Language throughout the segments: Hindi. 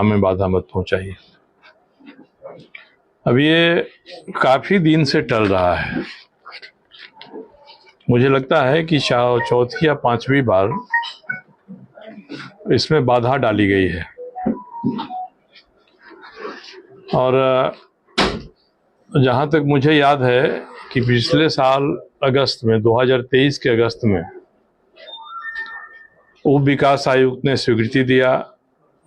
में बाधा मत पहुंचाइए। अब ये काफी दिन से टल रहा है। मुझे लगता है कि चौथी या पांचवी बार इसमें बाधा डाली गई है। और जहां तक मुझे याद है कि पिछले साल अगस्त में 2023 के अगस्त में उप विकास आयुक्त ने स्वीकृति दिया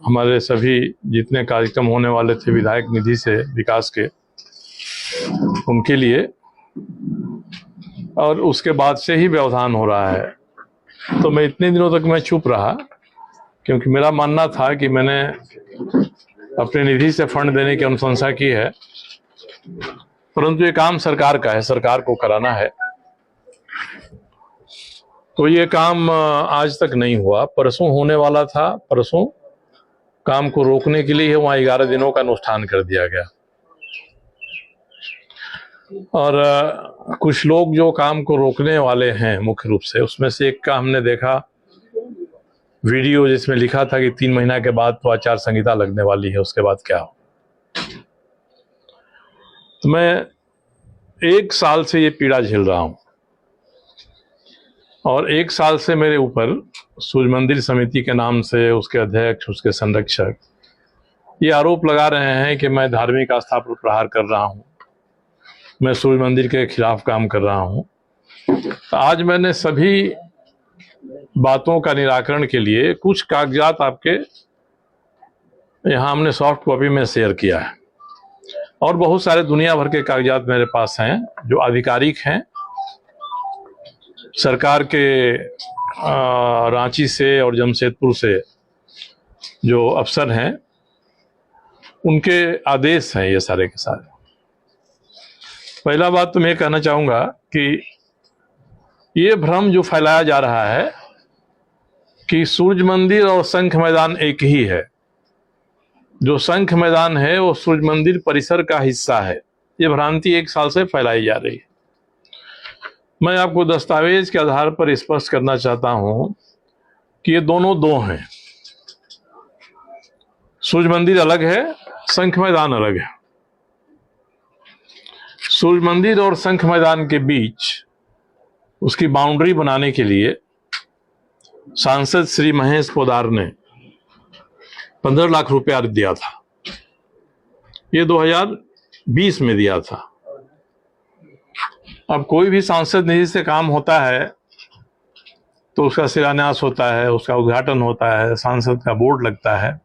हमारे सभी जितने कार्यक्रम होने वाले थे विधायक निधि से विकास के, उनके लिए, और उसके बाद से ही व्यवधान हो रहा है। तो मैं इतने दिनों तक मैं चुप रहा क्योंकि मेरा मानना था कि मैंने अपने निधि से फंड देने की अनुशंसा की है, परंतु ये काम सरकार का है, सरकार को कराना है। तो ये काम आज तक नहीं हुआ। परसों होने वाला था, परसों काम को रोकने के लिए वहां 11 दिनों का अनुष्ठान कर दिया गया। और कुछ लोग जो काम को रोकने वाले हैं मुख्य रूप से, उसमें से एक का हमने देखा वीडियो जिसमें लिखा था कि 3 महीना के बाद तो आचार संहिता लगने वाली है, उसके बाद क्या हो। तो मैं 1 साल से ये पीड़ा झेल रहा हूं और 1 साल से मेरे ऊपर सूर्य मंदिर समिति के नाम से उसके अध्यक्ष, उसके संरक्षक ये आरोप लगा रहे हैं कि मैं धार्मिक आस्था पर प्रहार कर रहा हूं, मैं सूर्य मंदिर के खिलाफ काम कर रहा हूं। तो आज मैंने सभी बातों का निराकरण के लिए कुछ कागजात आपके यहाँ हमने सॉफ्ट कॉपी में शेयर किया है और बहुत सारे दुनिया भर के कागजात मेरे पास हैं जो आधिकारिक हैं, सरकार के रांची से और जमशेदपुर से जो अफसर हैं उनके आदेश हैं ये सारे के सारे। पहला बात तो मैं कहना चाहूँगा कि ये भ्रम जो फैलाया जा रहा है कि सूर्य मंदिर और शंख मैदान एक ही है, जो शंख मैदान है वो सूर्य मंदिर परिसर का हिस्सा है, ये भ्रांति 1 साल से फैलाई जा रही है। मैं आपको दस्तावेज के आधार पर स्पष्ट करना चाहता हूं कि ये दोनों दो हैं। सूर्य मंदिर अलग है, शंख मैदान अलग है। सूर्य मंदिर और शंख मैदान के बीच उसकी बाउंड्री बनाने के लिए सांसद श्री महेश पोद्दार ने 15 लाख रुपया दिया था। ये 2020 में दिया था। अब कोई भी सांसद निधि से काम होता है तो उसका शिलान्यास होता है, उसका उद्घाटन होता है, सांसद का बोर्ड लगता है।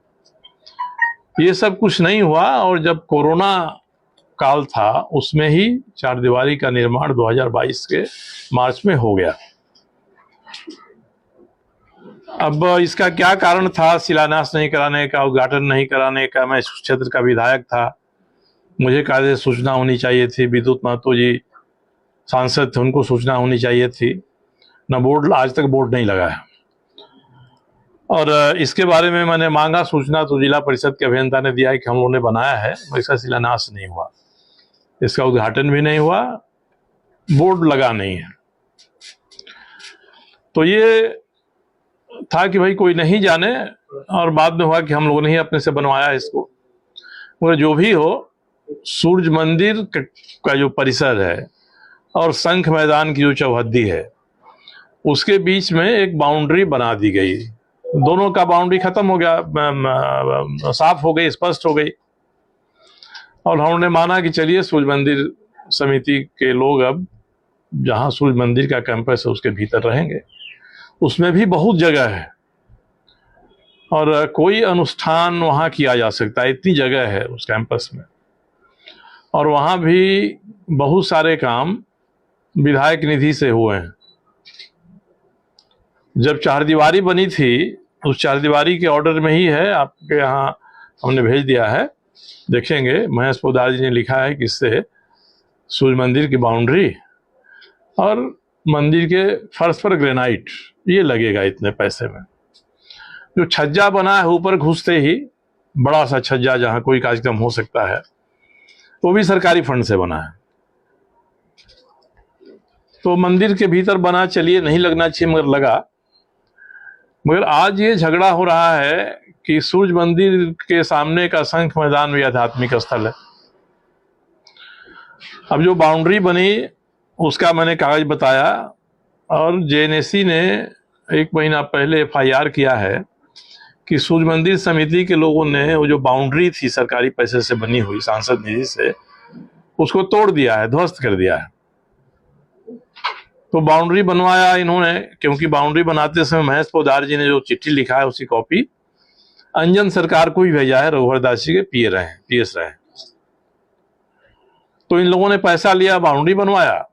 ये सब कुछ नहीं हुआ और जब कोरोना काल था उसमें ही चारदीवारी का निर्माण 2022 के मार्च में हो गया। अब इसका क्या कारण था शिलान्यास नहीं कराने का, उद्घाटन नहीं कराने का? मैं इस क्षेत्र का विधायक था, मुझे कायदे से सूचना होनी चाहिए थी। विद्युत महतो जी सांसद थे, उनको सूचना होनी चाहिए थी। न बोर्ड, आज तक बोर्ड नहीं लगा है। और इसके बारे में मैंने मांगा सूचना तो जिला परिषद के अभियंता ने दिया है कि हम लोगों ने बनाया है, इसका शिलान्यास नहीं हुआ, इसका उद्घाटन भी नहीं हुआ, बोर्ड लगा नहीं है। तो ये था कि भाई कोई नहीं जाने, और बाद में हुआ कि हम लोगों ने ही अपने से बनवाया इसको। मगर जो भी हो, सूर्य मंदिर का जो परिसर है और शंख मैदान की जो चौहद्दी है उसके बीच में एक बाउंड्री बना दी गई। दोनों का बाउंड्री खत्म हो गया, साफ हो गई, स्पष्ट हो गई। और हमने माना कि चलिए सूर्य मंदिर समिति के लोग अब जहां सूर्य मंदिर का कैंपस है उसके भीतर रहेंगे। उसमें भी बहुत जगह है और कोई अनुष्ठान वहां किया जा सकता है, इतनी जगह है उस कैंपस में। और वहां भी बहुत सारे काम विधायक निधि से हुए हैं। जब चारदीवारी बनी थी उस चारदीवारी के ऑर्डर में ही है, आपके यहाँ हमने भेज दिया है, देखेंगे। महेश पोद्दार जी ने लिखा है कि इससे सूर्य मंदिर की बाउंड्री और मंदिर के फर्श पर ग्रेनाइट ये लगेगा इतने पैसे में। जो छज्जा बना है ऊपर घुसते ही, बड़ा सा छज्जा जहां कोई कार्यक्रम हो सकता है, वो भी सरकारी फंड से बना है। तो मंदिर के भीतर बना, चलिए नहीं लगना चाहिए मगर लगा। मगर आज ये झगड़ा हो रहा है कि सूर्य मंदिर के सामने का शंख मैदान भी आध्यात्मिक स्थल है। अब जो बाउंड्री बनी उसका मैंने कागज बताया, और जेएनएसी ने 1 महीना पहले एफआईआर किया है कि सूर्य मंदिर समिति के लोगों ने वो जो बाउंड्री थी सरकारी पैसे से बनी हुई सांसद निधि से, उसको तोड़ दिया है, ध्वस्त कर दिया है। तो बाउंड्री बनवाया इन्होंने, क्योंकि बाउंड्री बनाते समय महेश पोद्दार जी ने जो चिट्ठी लिखा है उसकी कॉपी अंजन सरकार को भी भेजा है, रघुवर दास जी के पीएस रहे। तो इन लोगों ने पैसा लिया, बाउंड्री बनवाया,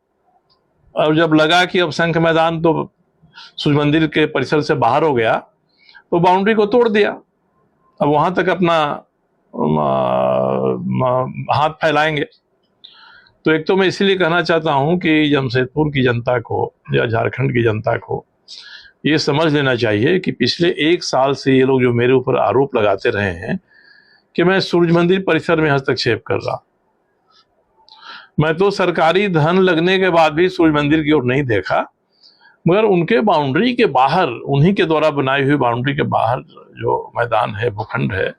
और जब लगा कि अब शंख मैदान तो सूर्य मंदिर के परिसर से बाहर हो गया, तो बाउंड्री को तोड़ दिया। अब वहां तक अपना हाथ फैलाएंगे। तो एक तो मैं इसीलिए कहना चाहता हूं कि जमशेदपुर की जनता को या झारखंड की जनता को ये समझ लेना चाहिए कि पिछले 1 साल से ये लोग जो मेरे ऊपर आरोप लगाते रहे हैं कि मैं सूर्य मंदिर परिसर में हस्तक्षेप कर रहा, मैं तो सरकारी धन लगने के बाद भी सूर्य मंदिर की ओर नहीं देखा, मगर उनके बाउंड्री के बाहर, उन्हीं के द्वारा बनाई हुई बाउंड्री के बाहर जो मैदान है, भूखंड है,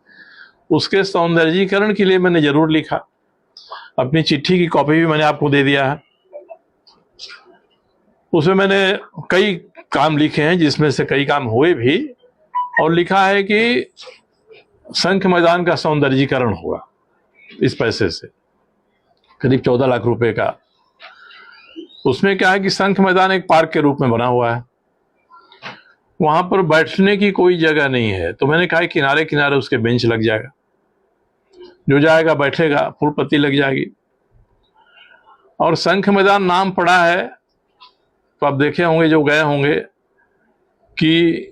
उसके सौंदर्यीकरण के लिए मैंने जरूर लिखा। अपनी चिट्ठी की कॉपी भी मैंने आपको दे दिया है। उसमें मैंने कई काम लिखे हैं, जिसमें से कई काम हुए भी, और लिखा है कि शंख मैदान का सौंदर्यीकरण होगा इस पैसे से, करीब 14 लाख रुपए का। उसमें क्या है कि शंख मैदान एक पार्क के रूप में बना हुआ है, वहां पर बैठने की कोई जगह नहीं है। तो मैंने कहा किनारे किनारे उसके बेंच लग जाएगा, जो जाएगा बैठेगा, फूल पत्ती लग जाएगी। और शंख मैदान नाम पड़ा है तो आप देखे होंगे, जो गए होंगे, कि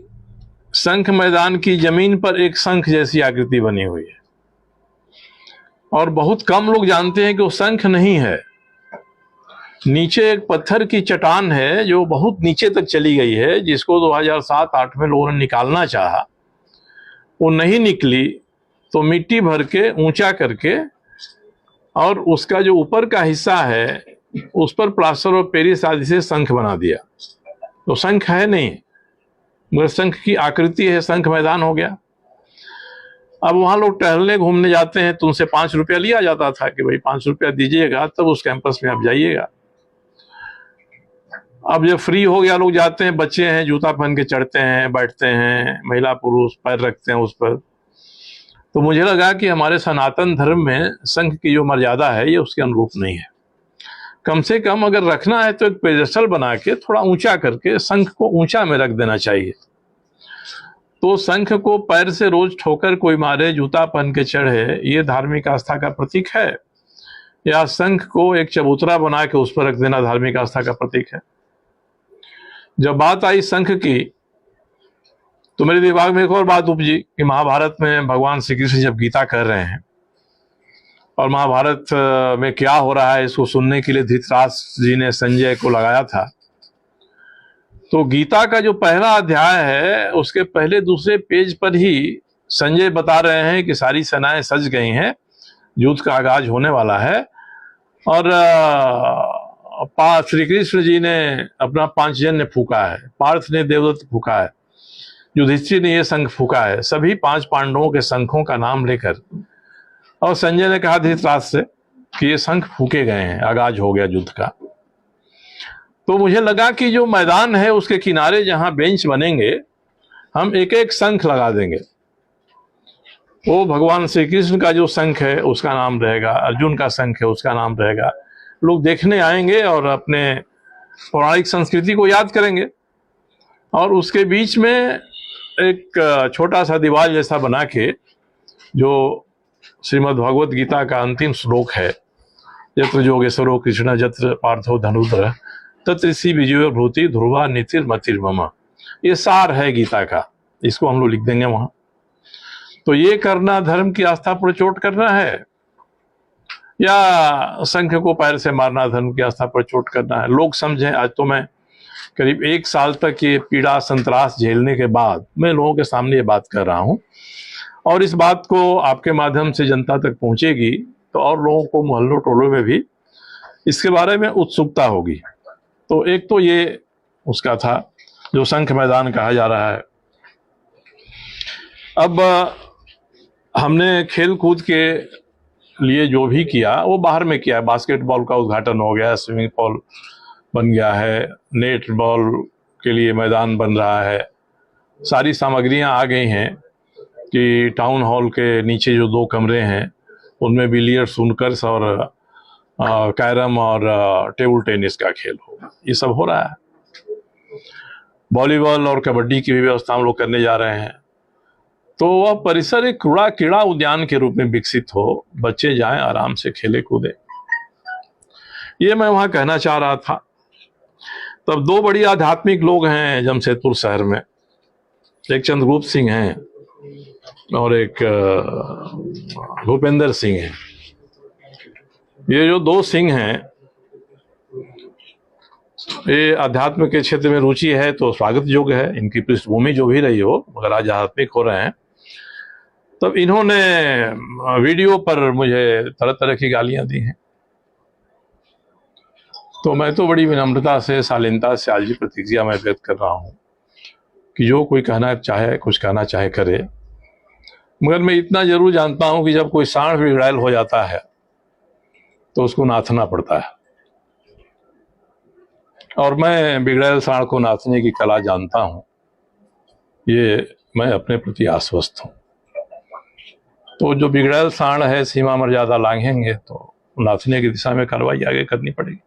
शंख मैदान की जमीन पर एक शंख जैसी आकृति बनी हुई है, और बहुत कम लोग जानते हैं कि वो शंख नहीं है। नीचे एक पत्थर की चट्टान है जो बहुत नीचे तक चली गई है, जिसको 2007-8 में लोगों ने निकालना चाहा, वो नहीं निकली। तो मिट्टी भर के ऊंचा करके, और उसका जो ऊपर का हिस्सा है उस पर प्लास्टर ऑफ पेरिस आदि से शंख बना दिया। तो शंख है नहीं, मगर शंख की आकृति है, शंख मैदान हो गया। अब वहां लोग टहलने घूमने जाते हैं तो उनसे 5 रुपया लिया जाता था कि भाई 5 रुपया दीजिएगा तब उस कैंपस में आप जाइएगा। अब जब फ्री हो गया, लोग जाते हैं, बच्चे हैं, जूता पहन के चढ़ते हैं, बैठते हैं, महिला पुरुष पैर रखते हैं उस पर। तो मुझे लगा कि हमारे सनातन धर्म में शंख की जो मर्यादा है ये उसके अनुरूप नहीं है। कम से कम अगर रखना है तो एक पेडेस्टल बना के थोड़ा ऊंचा करके शंख को ऊंचा में रख देना चाहिए। तो शंख को पैर से रोज ठोकर कोई मारे, जूता पहन के चढ़े, ये धार्मिक आस्था का प्रतीक है, या शंख को एक चबूतरा बना के उस पर रख देना धार्मिक आस्था का प्रतीक है? जब बात आई शंख की, तो मेरे दिमाग में एक और बात उपजी कि महाभारत में भगवान श्री कृष्ण जब गीता कर रहे हैं, और महाभारत में क्या हो रहा है इसको सुनने के लिए धृतराष्ट्र जी ने संजय को लगाया था। तो गीता का जो पहला अध्याय है उसके पहले दूसरे पेज पर ही संजय बता रहे हैं कि सारी सेनाएं सज गई हैं, युद्ध का आगाज होने वाला है, और श्री कृष्ण जी ने अपना पांचजन्य फूका है, पार्थ ने देवदत्त फूका है, युधिष्ठिर ने ये शंख फूका है, सभी 5 पांडवों के शंखों का नाम लेकर। और संजय ने कहा धृतराष्ट्र से कि ये शंख फूके गए हैं, आगाज हो गया युद्ध का। तो मुझे लगा कि जो मैदान है उसके किनारे जहां बेंच बनेंगे, हम एक एक शंख लगा देंगे। वो भगवान श्री कृष्ण का जो शंख है उसका नाम रहेगा, अर्जुन का शंख है उसका नाम रहेगा। लोग देखने आएंगे और अपने पौराणिक संस्कृति को याद करेंगे। और उसके बीच में एक छोटा सा दीवार जैसा बना के, जो श्रीमद् भगवत गीता का अंतिम श्लोक है, यत्र योगेश्वरो कृष्ण यत्र पार्थो धनुधर तत्र ऋषि विजयो भूति ध्रुवा नीतिर मतिर्मम, ये सार है गीता का, इसको हम लोग लिख देंगे वहां। तो ये करना धर्म की आस्था पर चोट करना है, या शंख को पैर से मारना धर्म की आस्था पर चोट करना है? लोग समझें। आज तो मैं करीब 1 साल तक ये पीड़ा संत्रास झेलने के बाद मैं लोगों के सामने ये बात कर रहा हूं, और इस बात को आपके माध्यम से जनता तक पहुंचेगी तो और लोगों को मोहल्लों टोलों में भी इसके बारे में उत्सुकता होगी। तो एक तो ये उसका था जो शंख मैदान कहा जा रहा है। अब हमने खेल कूद के लिए जो भी किया वो बाहर में किया है। बास्केटबॉल का उद्घाटन हो गया, स्विमिंग पूल बन गया है, नेट बॉल के लिए मैदान बन रहा है, सारी सामग्रियां आ गई हैं कि टाउन हॉल के नीचे जो 2 कमरे हैं उनमें बिलियर्ड्स, स्नूकर्स और कैरम और टेबल टेनिस का खेल होगा। ये सब हो रहा है। वॉलीबॉल और कबड्डी की भी व्यवस्था हम लोग करने जा रहे हैं। तो वह परिसर एक क्रीड़ा उद्यान के रूप में विकसित हो, बच्चे जाएं, आराम से खेले कूदे। ये मैं वहां कहना चाह रहा था। तब 2 बड़ी आध्यात्मिक लोग हैं जमशेदपुर शहर में, एक चंद्रगुप्त सिंह हैं और एक भूपेंद्र सिंह हैं। ये जो 2 सिंह हैं, ये अध्यात्म के क्षेत्र में रुचि है तो स्वागत योग्य है। इनकी पृष्ठभूमि जो भी रही हो, मगर आध्यात्मिक हो रहे हैं। तब इन्होंने वीडियो पर मुझे तरह तरह की गालियां दी हैं। तो मैं तो बड़ी विनम्रता से, शालीनता से आज भी प्रतिक्रिया मैं व्यक्त कर रहा हूं कि जो कोई कहना चाहे, कुछ कहना चाहे करे, मगर मैं इतना जरूर जानता हूं कि जब कोई सांड बिगड़ैल हो जाता है तो उसको नाथना पड़ता है, और मैं बिगड़ैल सांड को नाथने की कला जानता हूं। ये मैं अपने प्रति आश्वस्त हूं। तो जो बिगड़ैल सांड है, सीमा मर्यादा लांघेंगे तो नाथने की दिशा में कार्रवाई आगे करनी पड़ेगी।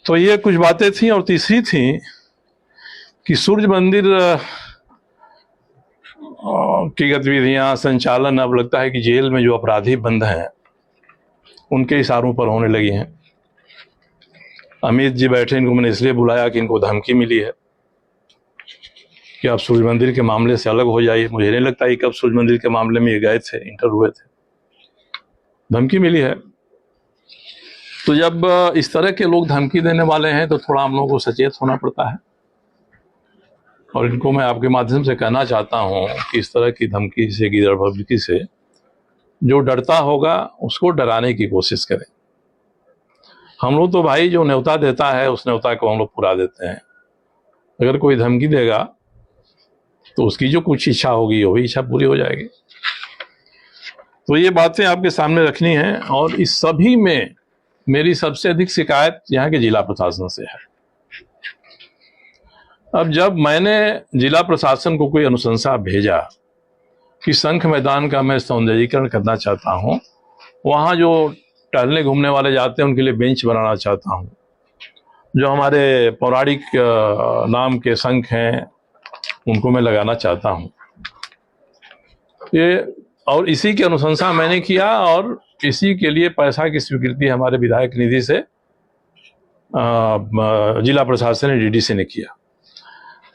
तो ये कुछ बातें थी। और तीसरी थी कि सूर्य मंदिर की गतिविधियां, संचालन अब लगता है कि जेल में जो अपराधी बंद हैं उनके इशारों पर होने लगी हैं। अमित जी बैठे, इनको मैंने इसलिए बुलाया कि इनको धमकी मिली है कि आप सूर्य मंदिर के मामले से अलग हो जाइए। मुझे नहीं लगता कि कब सूर्य मंदिर के मामले में ये गए थे, इंटर हुए थे, धमकी मिली है। तो जब इस तरह के लोग धमकी देने वाले हैं तो थोड़ा हम लोगों को सचेत होना पड़ता है। और इनको मैं आपके माध्यम से कहना चाहता हूं कि इस तरह की धमकी से, गिरफ्तारी से जो डरता होगा उसको डराने की कोशिश करें। हम लोग तो भाई जो न्योता देता है उस न्योता को हम लोग पूरा देते हैं। अगर कोई धमकी देगा तो उसकी जो कुछ इच्छा होगी वो भी इच्छा पूरी हो जाएगी। तो ये बातें आपके सामने रखनी है। और इस सभी में मेरी सबसे अधिक शिकायत यहाँ के जिला प्रशासन से है। अब जब मैंने जिला प्रशासन को कोई अनुशंसा भेजा कि शंख मैदान का मैं सौंदर्यीकरण करना चाहता हूँ, वहाँ जो टहलने घूमने वाले जाते हैं उनके लिए बेंच बनाना चाहता हूँ, जो हमारे पौराणिक नाम के शंख हैं उनको मैं लगाना चाहता हूँ, ये और इसी की अनुशंसा मैंने किया और इसी के लिए पैसा की स्वीकृति हमारे विधायक निधि से जिला प्रशासन ने, डीडीसी ने किया।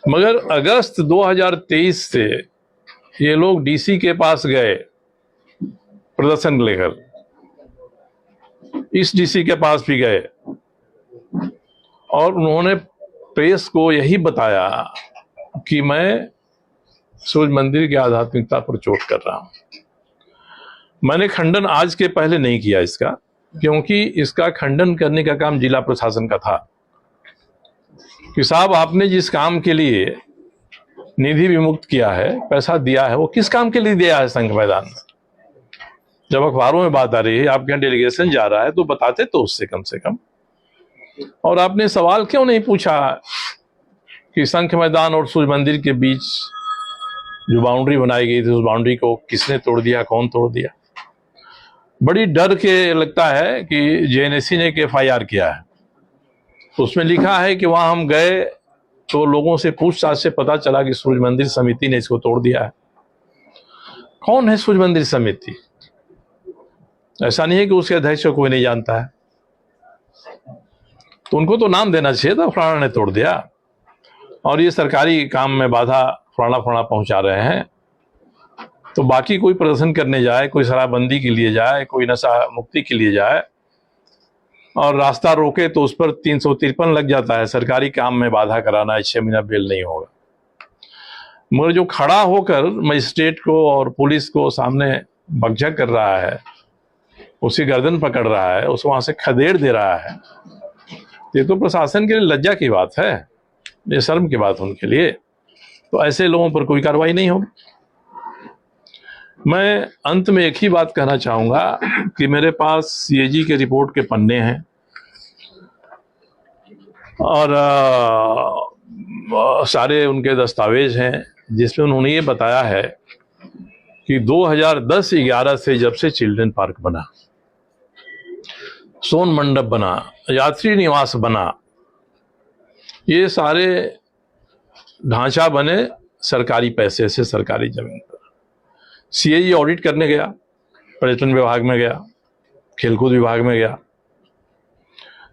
मगर अगस्त 2023 से ये लोग डीसी के पास गए प्रदर्शन लेकर, इस डीसी के पास भी गए और उन्होंने प्रेस को यही बताया कि मैं सूर्य मंदिर की आध्यात्मिकता पर चोट कर रहा हूं। मैंने खंडन आज के पहले नहीं किया इसका, क्योंकि इसका खंडन करने का काम जिला प्रशासन का था कि साहब आपने जिस काम के लिए निधि विमुक्त किया है, पैसा दिया है, वो किस काम के लिए दिया है शंख मैदान में। जब अखबारों में बात आ रही है, आपके यहाँ डेलीगेशन जा रहा है तो बताते तो उससे कम से कम। और आपने सवाल क्यों नहीं पूछा कि शंख मैदान और सूर्य मंदिर के बीच जो बाउंड्री बनाई गई थी उस बाउंड्री को किसने तोड़ दिया, कौन तोड़ दिया। बड़ी डर के लगता है कि जेएनएससी ने एक एफआईआर किया है, तो उसमें लिखा है कि वहां हम गए तो लोगों से पूछताछ से पता चला कि सूर्य मंदिर समिति ने इसको तोड़ दिया है। कौन है सूर्य मंदिर समिति? ऐसा नहीं है कि उसके अध्यक्ष को कोई नहीं जानता है, तो उनको तो नाम देना चाहिए था, फलाना ने तोड़ दिया। और ये सरकारी काम में बाधा फलाना पहुंचा रहे हैं, तो बाकी कोई प्रदर्शन करने जाए, कोई शराबबंदी के लिए जाए, कोई नशा मुक्ति के लिए जाए और रास्ता रोके तो उस पर 353 लग जाता है। सरकारी काम में बाधा कराना है, 6 महीना बेल नहीं होगा। मगर जो खड़ा होकर मजिस्ट्रेट को और पुलिस को सामने बकझक कर रहा है, उसकी गर्दन पकड़ रहा है, उस वहां से खदेड़ दे रहा है, ये तो प्रशासन के लिए लज्जा की बात है, ये शर्म की बात उनके लिए। तो ऐसे लोगों पर कोई कार्रवाई नहीं होगी। मैं अंत में एक ही बात कहना चाहूंगा कि मेरे पास सीएजी के रिपोर्ट के पन्ने हैं और सारे उनके दस्तावेज हैं जिसमें उन्होंने ये बताया है कि 2010-11 से जब से चिल्ड्रन पार्क बना, सोन मंडप बना, यात्री निवास बना, ये सारे ढांचा बने सरकारी पैसे से, सरकारी जमीन पर। सीएजी ऑडिट करने गया, पर्यटन विभाग में गया, खेलकूद विभाग में गया।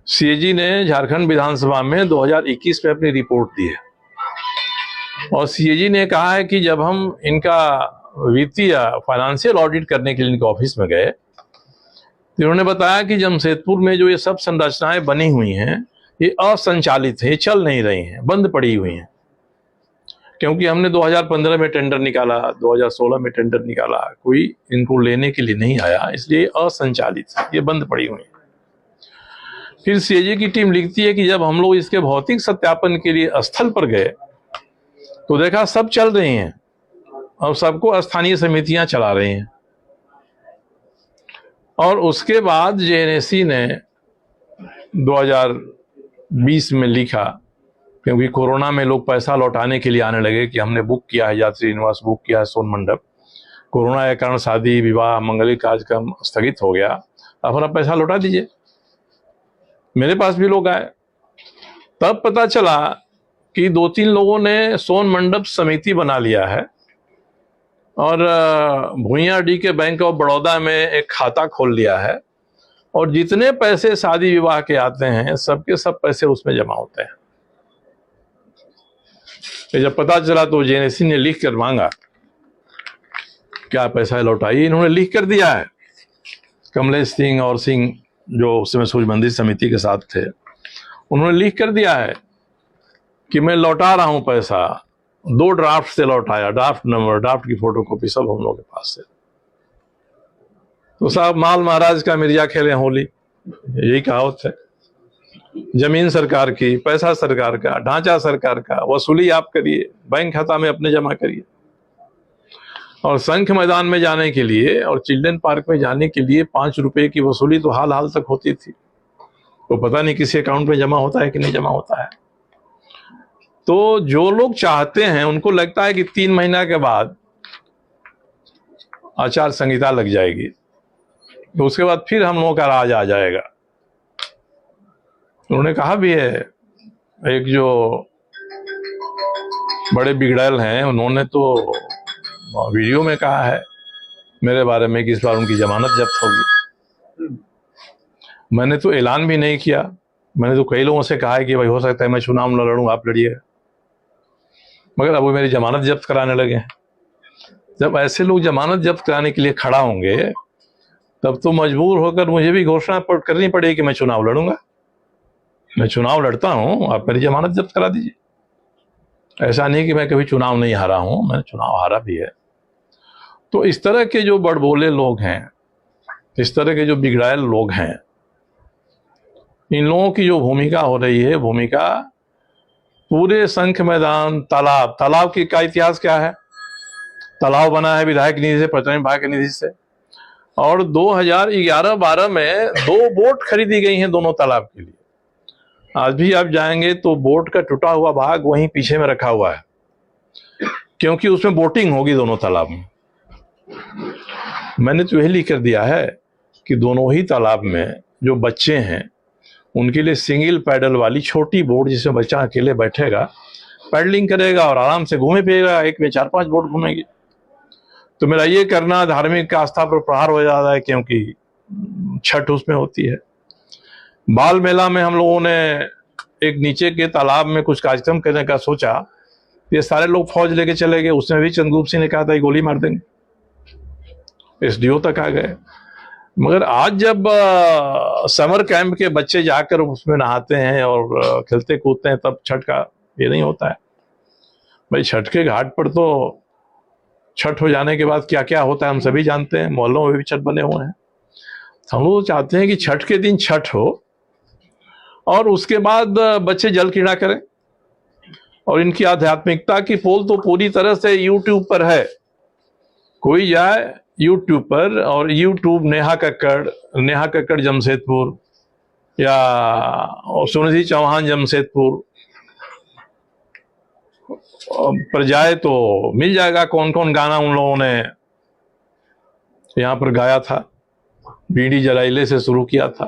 सीएजी ने झारखंड विधानसभा में 2021 में अपनी रिपोर्ट दी है और सीएजी ने कहा है कि जब हम इनका वित्तीय फाइनेंशियल ऑडिट करने के लिए इनके ऑफिस में गए तो उन्होंने बताया कि जमशेदपुर में जो ये सब संरचनाएं बनी हुई हैं ये असंचालित है, चल नहीं रही हैं, बंद पड़ी हुई हैं। क्योंकि हमने 2015 में टेंडर निकाला, 2016 में टेंडर निकाला, कोई इनको लेने के लिए नहीं आया, इसलिए असंचालित है, ये बंद पड़ी हुई है। फिर सीएजी की टीम लिखती है कि जब हम लोग इसके भौतिक सत्यापन के लिए स्थल पर गए तो देखा सब चल रही हैं और सबको स्थानीय समितियां चला रही हैं। और उसके बाद जेएनएसी ने 2020 में लिखा, क्योंकि कोरोना में लोग पैसा लौटाने के लिए आने लगे कि हमने बुक किया है, यात्री निवास बुक किया है सोन मंडप, कोरोना के कारण शादी विवाह मंगलिक कार्यक्रम स्थगित हो गया, अपना पैसा लौटा दीजिए। मेरे पास भी लोग आए, तब पता चला कि 2-3 लोगों ने सोन मंडप समिति बना लिया है और भुइयां डी के बैंक ऑफ बड़ौदा में एक खाता खोल लिया है और जितने पैसे शादी विवाह के आते हैं सबके सब पैसे उसमें जमा होते हैं। तो जब पता चला तो जेएनएसी ने लिख कर मांगा क्या पैसा लौटाइए, इन्होंने लिख कर दिया है। कमलेश सिंह और सिंह जो उसमें सूर्य मंदिर समिति के साथ थे, उन्होंने लिख कर दिया है कि मैं लौटा रहा हूं पैसा, 2 ड्राफ्ट से लौटाया, ड्राफ्ट नंबर, ड्राफ्ट की फोटोकॉपी सब हम लोगों के पास है। तो साहब माल महाराज का मिर्जा खेले होली, यही कहावत है। जमीन सरकार की, पैसा सरकार का, ढांचा सरकार का, वसूली आप करिए, बैंक खाता में अपने जमा करिए। और शंख मैदान में जाने के लिए और चिल्ड्रन पार्क में जाने के लिए 5 रुपए की वसूली तो हाल हाल तक होती थी, तो पता नहीं किसी अकाउंट में जमा होता है कि नहीं जमा होता है। तो जो लोग चाहते हैं उनको लगता है कि 3 महीना के बाद आचार संहिता लग जाएगी, तो उसके बाद फिर हम लोगों का राज आ जाएगा। उन्होंने कहा भी है, एक जो बड़े बिगड़ैल हैं उन्होंने तो वीडियो में कहा है मेरे बारे में कि इस बार उनकी जमानत जब्त होगी। मैंने तो ऐलान भी नहीं किया, मैंने तो कई लोगों से कहा है कि भाई हो सकता है मैं चुनाव न लड़ूं, आप लड़िएगा, मगर अब वो मेरी जमानत जब्त कराने लगे हैं। जब ऐसे लोग जमानत जब्त कराने के लिए खड़ा होंगे तब तो मजबूर होकर मुझे भी घोषणा करनी पड़ेगी कि मैं चुनाव लड़ूंगा, मैं चुनाव लड़ता हूं, आप मेरी जमानत जब्त करा दीजिए। ऐसा नहीं कि मैं कभी चुनाव नहीं हारा हूं, मैंने चुनाव हारा भी है। तो इस तरह के जो बड़बोले लोग हैं, इस तरह के जो बिगड़ैल लोग हैं, इन लोगों की जो भूमिका हो रही है, भूमिका पूरे शंख मैदान, तालाब की का इतिहास क्या है? तालाब बना है विधायक निधि से, पर्यटन विभाग की निधि से, और 2011-12 में 2 बोट खरीदी गई हैं दोनों तालाब के लिए। आज भी आप जाएंगे तो बोट का टूटा हुआ भाग वहीं पीछे में रखा हुआ है, क्योंकि उसमें बोटिंग होगी दोनों तालाब में। मैंने तो यही लिख कर दिया है कि दोनों ही तालाब में जो बच्चे हैं उनके लिए सिंगल पैडल वाली छोटी बोट, जिसमें बच्चा अकेले बैठेगा, पैडलिंग करेगा और आराम से घूमे फिरेगा, एक में 4-5 बोट घूमेगी। तो मेरा ये करना धार्मिक आस्था पर प्रहार हो जाता है, क्योंकि छठ उसमें होती है। बाल मेला में हम लोगों ने एक नीचे के तालाब में कुछ कार्यक्रम करने का सोचा, ये सारे लोग फौज लेके चले गए, उसमें भी चंद्रगुप्त सिंह ने कहा था गोली मार देंगे, एसडीओ तक आ गए। मगर आज जब समर कैंप के बच्चे जाकर उसमें नहाते हैं और खेलते कूदते हैं, तब छठ का ये नहीं होता है। भाई छठ के घाट पर तो छठ हो जाने के बाद क्या क्या होता है हम सभी जानते हैं, मोहल्लों में भी छठ बने हुए हैं। हम लोग चाहते हैं कि छठ के दिन छठ हो और उसके बाद बच्चे जल क्रीड़ा करें और इनकी आध्यात्मिकता की पोल तो पूरी तरह से यूट्यूब पर है। कोई जाए यूट्यूब पर और यूट्यूब नेहा कक्कड़ जमशेदपुर या सुनिधि चौहान जमशेदपुर पर जाए तो मिल जाएगा कौन कौन गाना उन लोगों ने यहाँ पर गाया था। बीड़ी जलाइले से शुरू किया था।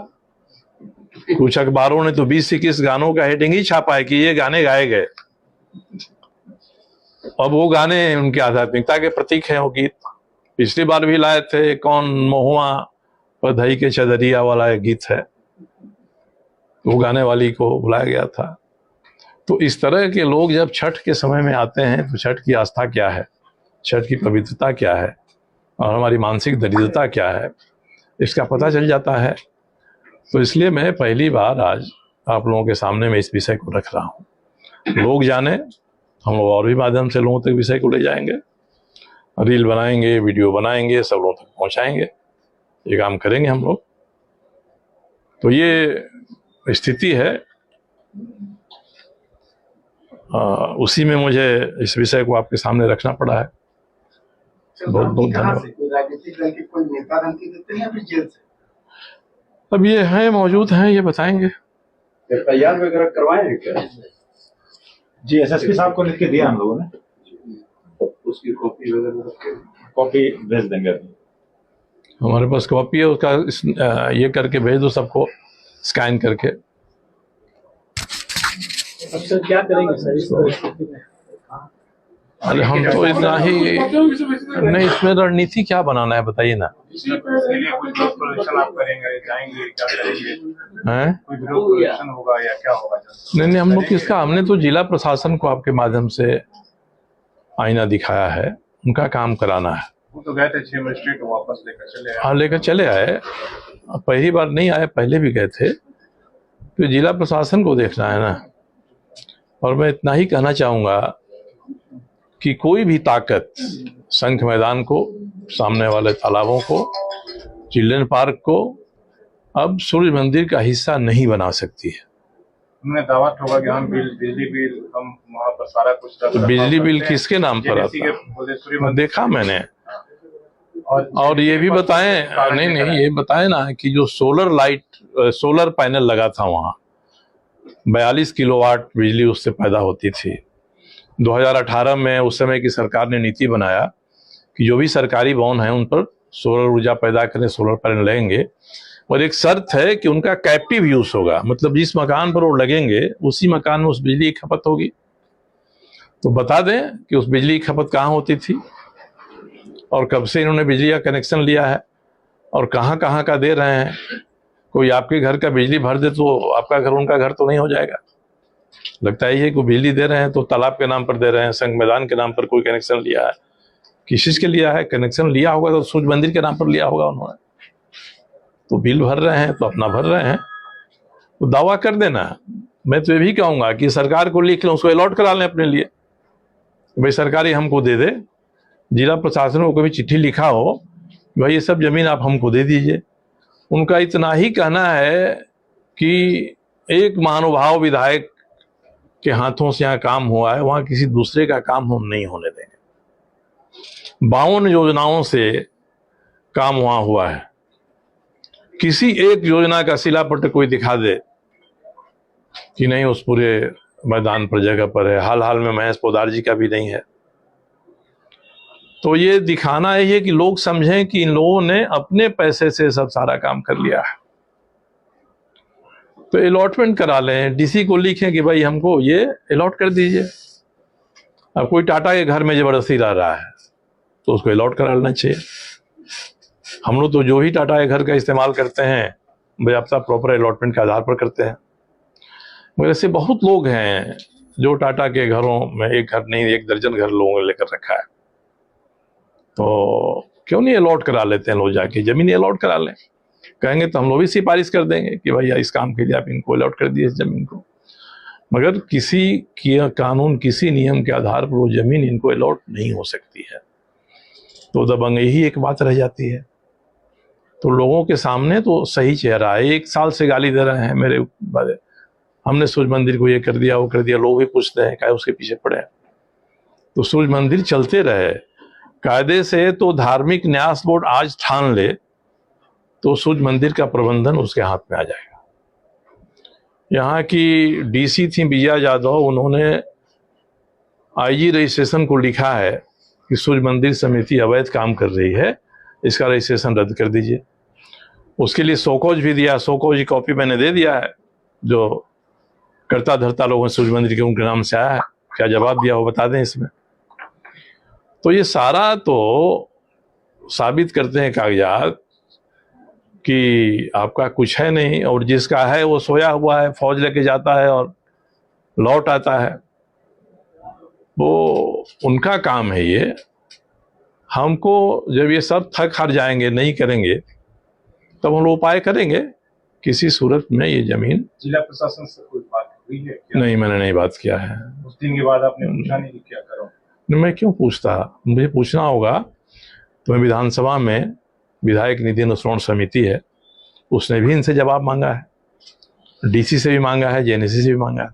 कुछ अखबारों ने तो 20-21 गानों का हेडिंग ही छापा है कि ये गाने गाए गए। अब वो गाने उनकी आध्यात्मिकता के प्रतीक हैं। वो गीत पिछली बार भी लाए थे, कौन महुआ पधई के चदरिया वाला एक गीत है, वो गाने वाली को बुलाया गया था। तो इस तरह के लोग जब छठ के समय में आते हैं तो छठ की आस्था क्या है, छठ की पवित्रता क्या है और हमारी मानसिक दरिद्रता क्या है, इसका पता चल जाता है। तो इसलिए मैं पहली बार आज आप लोगों के सामने में इस विषय को रख रहा हूँ। लोग जाने, हम लोग और भी माध्यम से लोगों तक विषय को ले जाएंगे, रील बनाएंगे, वीडियो बनाएंगे, सब लोगों तक पहुँचाएंगे, ये काम करेंगे हम लोग। तो ये स्थिति है। उसी में मुझे इस विषय को आपके सामने रखना पड़ा है। बहुत बहुत धन्यवाद। अब ये हैं, मौजूद हैं, ये बताएंगे। एफआईआर वगैरह करवाए हैं क्या? जी, एसएसपी साहब को लिख के दिया हम लोगों ने, उसकी कॉपी वगैरह कॉपी भेज देंगे। हमारे पास कॉपी है उसका, ये करके भेज दो सबको, स्कैन करके। अब सर क्या करेंगे सर इस परिस्थिति में? अरे हम तो इतना ही नहीं, इसमें रणनीति क्या बनाना है बताइए ना। आप करेंगे, जाएंगे, क्या करेंगे? हैं? कोई विरोध प्रदर्शन होगा या क्या होगा? नहीं, हम लोग किसका, हमने तो जिला प्रशासन को आपके माध्यम से आईना दिखाया है, उनका काम कराना है। वो तो गए थे 6 मजिस्ट्रेट वापस लेकर चले आए। हाँ, लेकर चले आए। पहली बार नहीं आए, पहले भी गए थे। तो जिला प्रशासन को देखना है ना। और मैं इतना ही कहना चाहूँगा कि कोई भी ताकत शंख मैदान को, सामने वाले तालाबों को, चिल्ड्रन पार्क को अब सूर्य मंदिर का हिस्सा नहीं बना सकती है। उन्होंने दावा ठोका कि हम बिजली बिल, हम वहाँ पर सारा कुछ तो बिजली बिल किसके नाम पर आता है? देखा मैंने। और ये भी बताएं, नहीं ये बताएं ना कि जो सोलर पैनल लगा था वहाँ, 42 किलोवाट बिजली उससे पैदा होती थी। 2018 में उस समय की सरकार ने नीति बनाया कि जो भी सरकारी भवन है उन पर सोलर ऊर्जा पैदा करें, सोलर पैनल लगेंगे। और एक शर्त है कि उनका कैप्टिव यूज होगा, मतलब जिस मकान पर वो लगेंगे उसी मकान में उस बिजली की खपत होगी। तो बता दें कि उस बिजली की खपत कहाँ होती थी और कब से इन्होंने बिजली का कनेक्शन लिया है और कहाँ कहाँ का दे रहे हैं। कोई आपके घर का बिजली भर दे तो आपका घर उनका घर तो नहीं हो जाएगा। लगता ही है कि बिजली दे रहे हैं तो तालाब के नाम पर दे रहे हैं, संघ मैदान के नाम पर कोई कनेक्शन लिया है, किस चीज के लिया है? कनेक्शन लिया होगा तो सूर्य मंदिर के नाम पर लिया होगा उन्होंने। तो बिल भर रहे हैं तो अपना भर रहे हैं, तो दावा कर देना। मैं तो ये भी कहूंगा कि सरकार को लिख लें, उसको अलॉट करा लें अपने लिए, भाई सरकारी हमको दे दे। जिला प्रशासन को कभी चिट्ठी लिखा हो भाई ये सब जमीन आप हमको दे दीजिए। उनका इतना ही कहना है कि एक महानुभाव विधायक के हाथों से यहाँ काम हुआ है, वहां किसी दूसरे का काम हम नहीं होने देंगे। 52 योजनाओं से काम वहां हुआ है, किसी एक योजना का शिलापट कोई दिखा दे कि नहीं उस पूरे मैदान पर जगह पर है। हाल में महेश पोदार जी का भी नहीं है। तो ये दिखाना है कि लोग समझें कि इन लोगों ने अपने पैसे से सब सारा काम कर लिया है। तो अलॉटमेंट करा लें, डीसी को लिखें कि भाई हमको ये अलॉट कर दीजिए। अब कोई टाटा के घर में जबरदस्ती रह रहा है तो उसको अलॉट करा लेना चाहिए। हम लोग तो जो ही टाटा के घर का इस्तेमाल करते हैं बाज़ाब्ता प्रॉपर अलॉटमेंट के आधार पर करते हैं, मगर ऐसे बहुत लोग हैं जो टाटा के घरों में एक घर नहीं 1 दर्जन घर लोगों ने लेकर रखा है। तो क्यों नहीं अलॉट करा लेते हैं लोग, जाके जमीन अलॉट करा लें। कहेंगे तो हम लोग भी सिफारिश कर देंगे कि भैया इस काम के लिए आप इनको अलॉट कर दिए इस जमीन को। मगर किसी कानून, किसी नियम के आधार पर वो जमीन इनको अलॉट नहीं हो सकती है। तो दबंग यही एक बात रह जाती है। तो लोगों के सामने तो सही चेहरा है, 1 साल से गाली दे रहे हैं मेरे बारे, हमने सूर्य मंदिर को ये कर दिया वो कर दिया, लोग भी पूछते हैं क्या उसके पीछे पड़े हैं। तो सूर्य मंदिर चलते रहे कायदे से, तो धार्मिक न्यास बोर्ड आज ठान ले तो सूर्य मंदिर का प्रबंधन उसके हाथ में आ जाएगा। यहाँ की डीसी थी विजया यादव, उन्होंने आईजी रजिस्ट्रेशन को लिखा है कि सूर्य मंदिर समिति अवैध काम कर रही है, इसका रजिस्ट्रेशन रद्द कर दीजिए। उसके लिए शोकॉज भी दिया, शोकॉज की कॉपी मैंने दे दिया है, जो कर्ता धर्ता लोगों ने सूर्य मंदिर के उनके नाम से आया है, क्या जवाब दिया वो बता दें इसमें। तो ये सारा तो साबित करते हैं कागजात कि आपका कुछ है नहीं, और जिसका है वो सोया हुआ है, फौज लेके जाता है और लौट आता है, वो उनका काम है। ये हमको जब ये सब थक हार जाएंगे, नहीं करेंगे, तब हम लोग उपाय करेंगे किसी सूरत में ये जमीन। जिला प्रशासन से कोई बात हुई है क्या? नहीं, मैंने नहीं बात किया है। उस दिन के बाद आपने पूछा नहीं कि क्या करो? मैं क्यों पूछता, मुझे पूछना होगा तो मैं विधानसभा में विधायक निधि अनुश्रवण समिति है, उसने भी इनसे जवाब मांगा है, डीसी से भी मांगा है, जेएनएससी से भी मांगा है,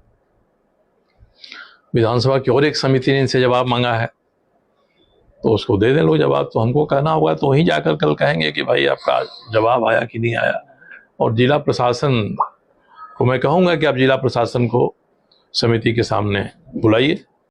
विधानसभा की और एक समिति ने इनसे जवाब मांगा है, तो उसको दे दें लोग जवाब। तो हमको कहना होगा तो वहीं जाकर कल कहेंगे कि भाई आपका जवाब आया कि नहीं आया। और जिला प्रशासन को मैं कहूँगा कि आप जिला प्रशासन को समिति के सामने बुलाइए,